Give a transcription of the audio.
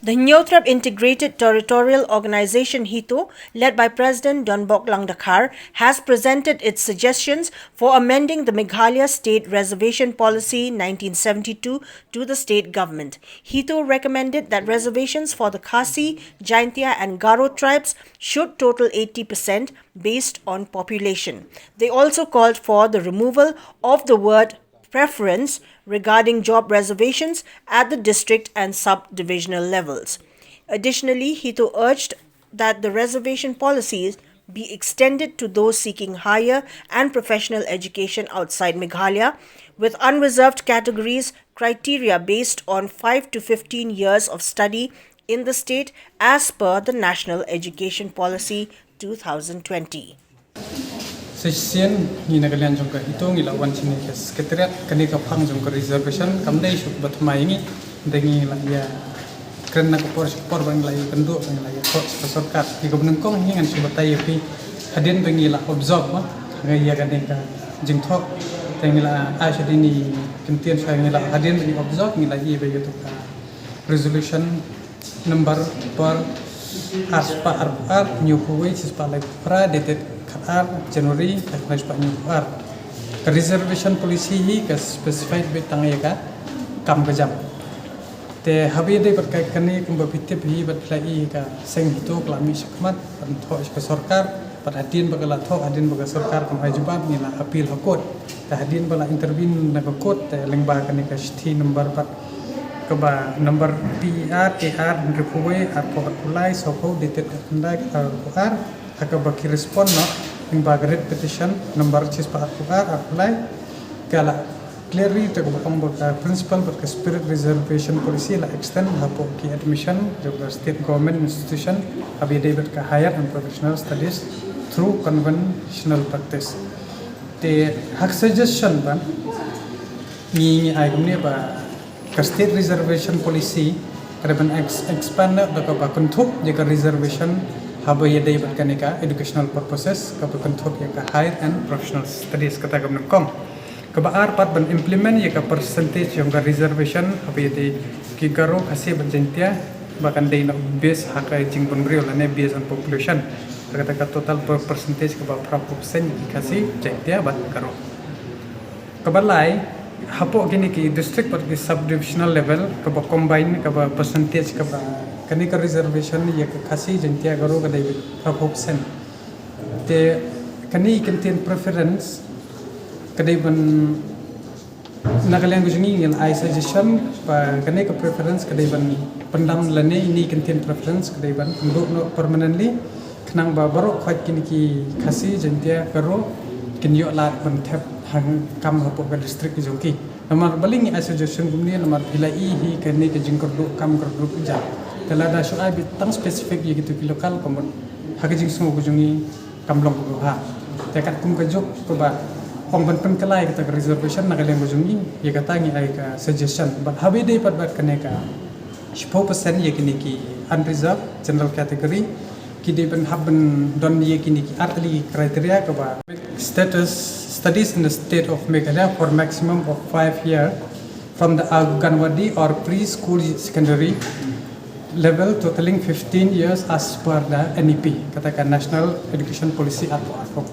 The Nyotrap Integrated Territorial Organization HITO, led by President Donbok Langdakhar, has presented its suggestions for amending the Meghalaya State Reservation Policy 1972 to the state government. HITO recommended that reservations for the Khasi, Jaintia and Garo tribes should total 80% based on population. They also called for the removal of the word preference regarding job reservations at the district and sub-divisional levels. Additionally, HITO urged that the reservation policies be extended to those seeking higher and professional education outside Meghalaya, with unreserved categories criteria based on 5 to 15 years of study in the state as per the National Education Policy 2020. Sesian ni nagalian jongka itu ngilawan sini ke sekretariat kani kapang jongka reservation kamdai syuk batmai ini dengi la ya kerana kopor bang lai penduk bang lai kok sorkat di gubernengkong hingan subatai pi hadin bengi la observe ma ngaya kani ka jingthok tengi la asyadini kentian saya ngila hadin bengi observe ngila i bagi tu resolution number per aspa arpa new kuwait sispa lai pra dated Januari taknas pak nyuar reservation policy hi ke specified betang ya ka kam kejam te habi de berkait kani kumba pitip hi batlai ka seng hitu klami sakmat antho ke sarkar padadin bagala tho adin baga sarkar kam hajubat ni la appeal hakot ta hadin bala intervene na kot te lengba kani ka sthi number 4 keba number PR AR republik atau apply soko dated kandak ar baki respon no in bagaret petition number chis pa apply kala clearly to principle but spirit reservation policy la extend hapo ki admission jogla state government institution abi debit ka higher and professional studies through conventional practice te hak suggestion ban ni agumne ba ka state reservation policy kada ban expand da ka ba kuntuk jika reservation haba ya day kanika educational purposes ka bentuk ya ka higher and professional studies kata gam kom ka baar pat ban implement ya ka percentage yang ka reservation haba ya day ki garo khasi banjentia bahkan day na base haka jing bon brio la ne based on population kata ka total percentage ka ba percent ki khasi jentia bat garo ka balai hapo gini ki district pat ki subdivisional level ka ba combine ka ba percentage ka ba kani ka reservation ya khasi jentia garo ka dai proportion te kani contain preference ka dai ban nagalang gujungi yang I suggestion pa kani ka preference ka dai ban pendam lane ini contain preference ka dai ban nduk no permanently khnang ba baro khat kini ki khasi jentia garo kin yo lat ban thep hang kam hapo ka district ki jongki namar baling I suggestion gumni namar hilai hi kani ka jingkor du kam kor du ja telada soal bitang spesifik ya gitu lokal komon hakajing semua kujungi kamlong ko ha tekat kum kajok ko ba ong ban kelai kita reservation nagaleng kujungi ya katangi ai ka suggestion but habi dei pat bat kaneka 10% ya kini ki unreserved general category ki dei ban haben don ye kini ki artli criteria ko ba status studies in the state of Meghalaya for maximum of 5 years from the Anganwadi or preschool secondary level totaling 15 years as per the NEP, katakan National Education Policy atau